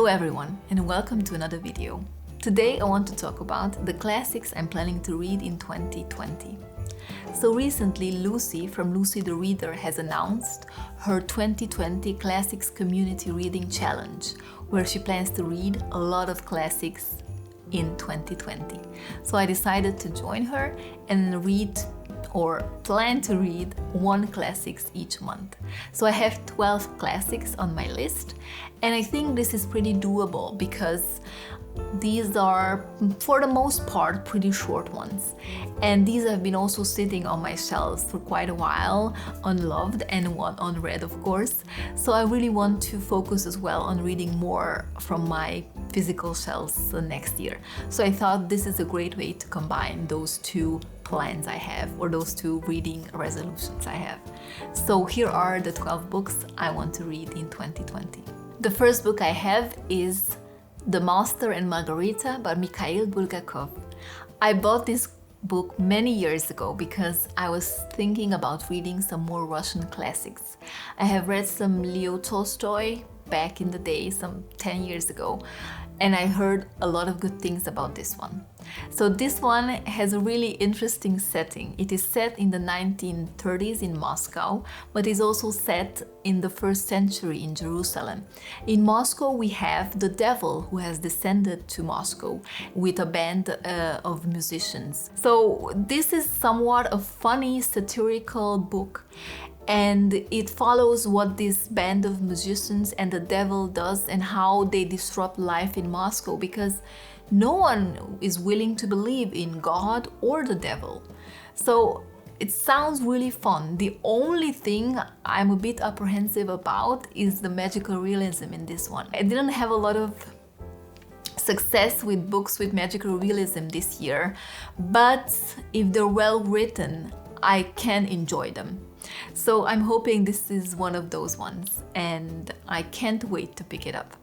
everyone, and welcome to another video. Today I want to talk about the classics I'm planning to read in 2020. So recently Lucy from Lucy the Reader has announced her 2020 Classics Community Reading Challenge, where she plans to read a lot of classics in 2020. So I decided to join her and read or plan to read one classics each month. So I have 12 classics on my list, and I think this is pretty doable because these are, for the most part, pretty short ones. And these have been also sitting on my shelves for quite a while, unloved and unread, of course. So I really want to focus as well on reading more from my physical shelves next year. So I thought this is a great way to combine those two plans I have, or those two reading resolutions I have. So here are the 12 books I want to read in 2020. The first book I have is The Master and Margarita by Mikhail Bulgakov. I bought this book many years ago because I was thinking about reading some more Russian classics. I have read some Leo Tolstoy back in the day, some 10 years ago, and I heard a lot of good things about this one. So this one has a really interesting setting. It is set in the 1930s in Moscow, but is also set in the 1st century in Jerusalem. In Moscow we have the devil who has descended to Moscow with a band of musicians. So this is somewhat a funny satirical book, and it follows what this band of musicians and the devil does and how they disrupt life in Moscow, because no one is willing to believe in God or the devil. So it sounds really fun. The only thing I'm a bit apprehensive about is the magical realism in this one. I didn't have a lot of success with books with magical realism this year, but if they're well written, I can enjoy them. So I'm hoping this is one of those ones, and I can't wait to pick it up.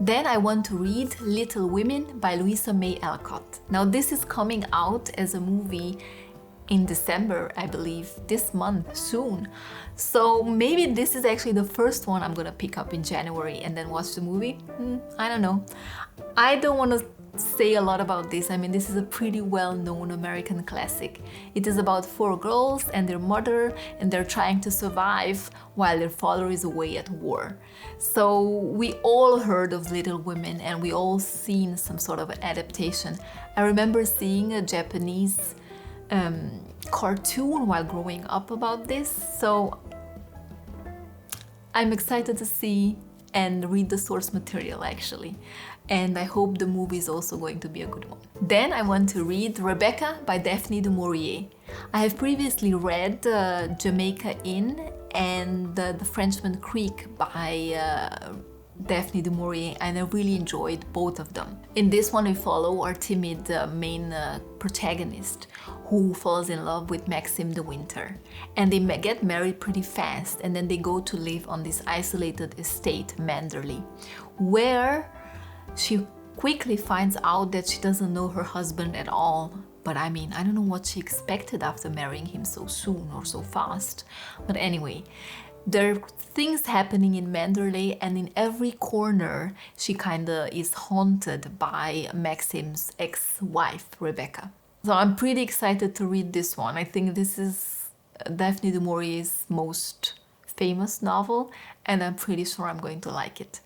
Then I want to read Little Women by Louisa May Alcott. Now this is coming out as a movie in December, I believe, this month, soon. So maybe this is actually the first one I'm gonna pick up in January and then watch the movie. I don't know. I don't want to say a lot about this. I mean, this is a pretty well-known American classic. It is about 4 girls and their mother, and they're trying to survive while their father is away at war. So we all heard of Little Women, and we all seen some sort of adaptation. I remember seeing a Japanese cartoon while growing up about this, so I'm excited to see and read the source material actually. And I hope the movie is also going to be a good one. Then I want to read Rebecca by Daphne du Maurier. I have previously read Jamaica Inn and The Frenchman Creek by Daphne du Maurier, and I really enjoyed both of them. In this one we follow our timid main protagonist who falls in love with Maxim de Winter, and they get married pretty fast, and then they go to live on this isolated estate, Manderley, where she quickly finds out that she doesn't know her husband at all. But I mean, I don't know what she expected after marrying him so soon or so fast. But anyway, there are things happening in Manderley, and in every corner she kinda is haunted by Maxim's ex-wife, Rebecca. So I'm pretty excited to read this one. I think this is Daphne du Maurier's most famous novel, and I'm pretty sure I'm going to like it.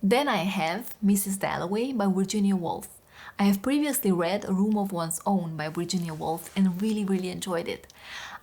Then I have Mrs. Dalloway by Virginia Woolf. I have previously read A Room of One's Own by Virginia Woolf and really enjoyed it.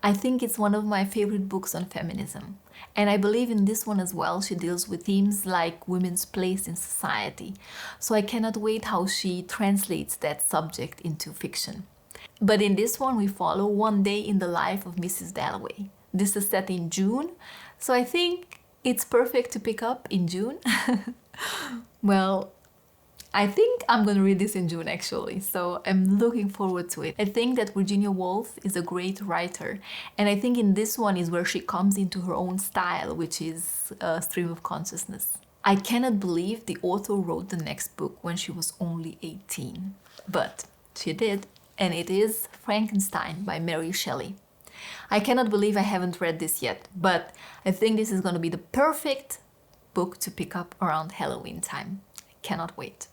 I think it's one of my favorite books on feminism. And I believe in this one as well, she deals with themes like women's place in society. So I cannot wait how she translates that subject into fiction. But in this one we follow one day in the life of Mrs. Dalloway. This is set in June, so I think it's perfect to pick up in June. Well, I think I'm gonna read this in June actually, so I'm looking forward to it. I think that Virginia Woolf is a great writer, and I think in this one is where she comes into her own style, which is a stream of consciousness. I cannot believe the author wrote the next book when she was only 18, but she did, and it is Frankenstein by Mary Shelley. I cannot believe I haven't read this yet, but I think this is gonna be the perfect book to pick up around Halloween time. I cannot wait.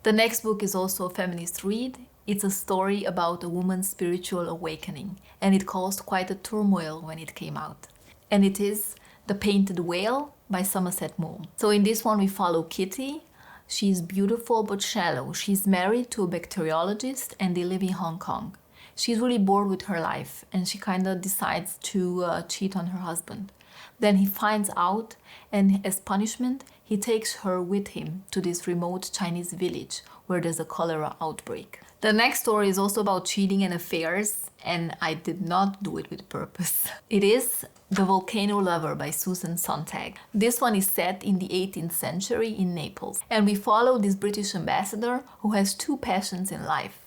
The next book is also a feminist read. It's a story about a woman's spiritual awakening, and it caused quite a turmoil when it came out. And it is The Painted Whale by Somerset Maugham. So in this one we follow Kitty. She's beautiful but shallow. She's married to a bacteriologist and they live in Hong Kong. She's really bored with her life and she kind of decides to cheat on her husband. Then he finds out, and as punishment, he takes her with him to this remote Chinese village where there's a cholera outbreak. The next story is also about cheating and affairs, and I did not do it with purpose. It is The Volcano Lover by Susan Sontag. This one is set in the 18th century in Naples, and we follow this British ambassador who has two passions in life: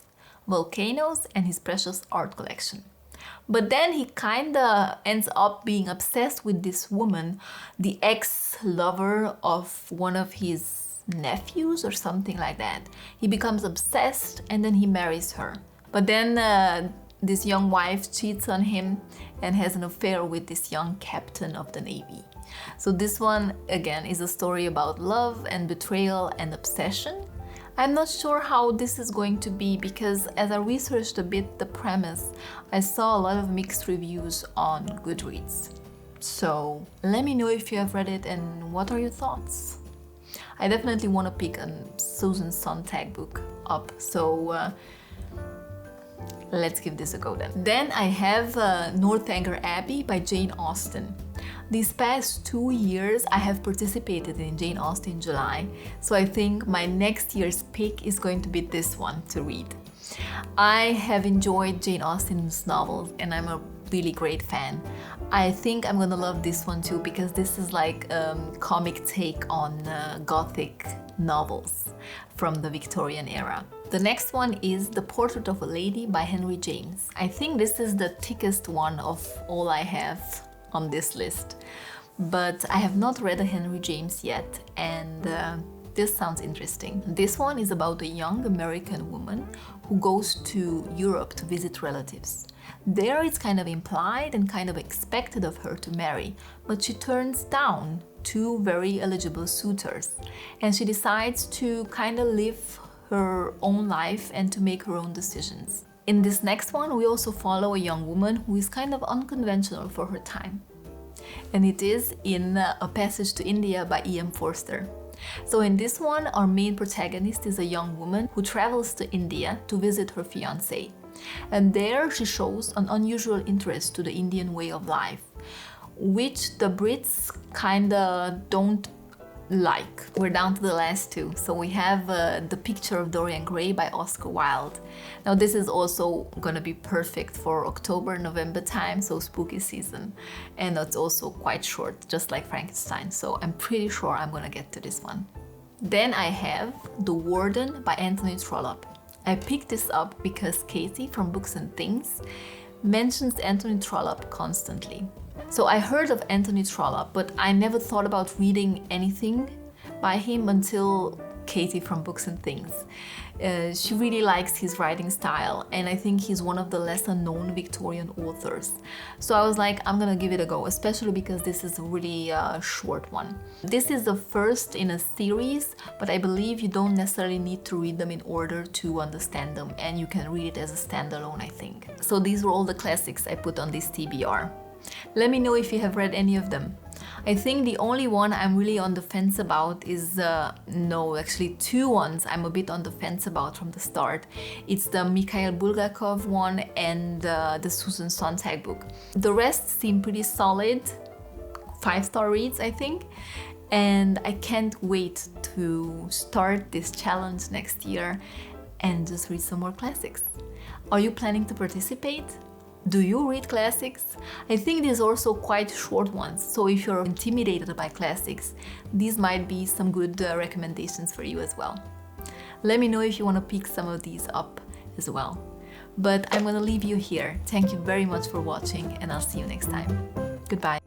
volcanoes and his precious art collection. But then he kinda ends up being obsessed with this woman, the ex-lover of one of his nephews or something like that. He becomes obsessed and then he marries her. But then this young wife cheats on him and has an affair with this young captain of the Navy. So this one, again, is a story about love and betrayal and obsession. I'm not sure how this is going to be because as I researched a bit the premise, I saw a lot of mixed reviews on Goodreads. So let me know if you have read it and what are your thoughts. I definitely want to pick a Susan Sontag book up, so let's give this a go then. Then I have Northanger Abbey by Jane Austen. These past 2 years I have participated in Jane Austen July, so I think my next year's pick is going to be this one to read. I have enjoyed Jane Austen's novels and I'm a really great fan. I think I'm gonna love this one too because this is like a comic take on Gothic novels from the Victorian era. The next one is The Portrait of a Lady by Henry James. I think this is the thickest one of all I have on this list, but I have not read a Henry James yet, and this sounds interesting. This one is about a young American woman who goes to Europe to visit relatives. There it's kind of implied and kind of expected of her to marry, but she turns down two very eligible suitors and she decides to kind of live her own life and to make her own decisions. In this next one, we also follow a young woman who is kind of unconventional for her time. And it is in A Passage to India by E.M. Forster. So in this one, our main protagonist is a young woman who travels to India to visit her fiancé. And there she shows an unusual interest to the Indian way of life, which the Brits kinda don't like. We're down to the last two. So we have The Picture of Dorian Gray by Oscar Wilde. Now this is also gonna be perfect for October, November time, so spooky season. And it's also quite short, just like Frankenstein. So I'm pretty sure I'm gonna get to this one. Then I have The Warden by Anthony Trollope. I picked this up because Katie from Books and Things mentions Anthony Trollope constantly. So I heard of Anthony Trollope, but I never thought about reading anything by him until Katie from Books and Things. She really likes his writing style, and I think he's one of the lesser known Victorian authors. So I was like, I'm gonna give it a go, especially because this is a really short one. This is the first in a series, but I believe you don't necessarily need to read them in order to understand them, and you can read it as a standalone, I think. So these were all the classics I put on this TBR. Let me know if you have read any of them. I think the only one I'm really on the fence about is, actually two ones I'm a bit on the fence about from the start. It's the Mikhail Bulgakov one and the Susan Sontag book. The rest seem pretty solid, 5-star reads I think, and I can't wait to start this challenge next year and just read some more classics. Are you planning to participate? Do you read classics? I think these are also quite short ones, so if you're intimidated by classics, these might be some good recommendations for you as well. Let me know if you want to pick some of these up as well. But I'm gonna leave you here. Thank you very much for watching, and I'll see you next time. Goodbye.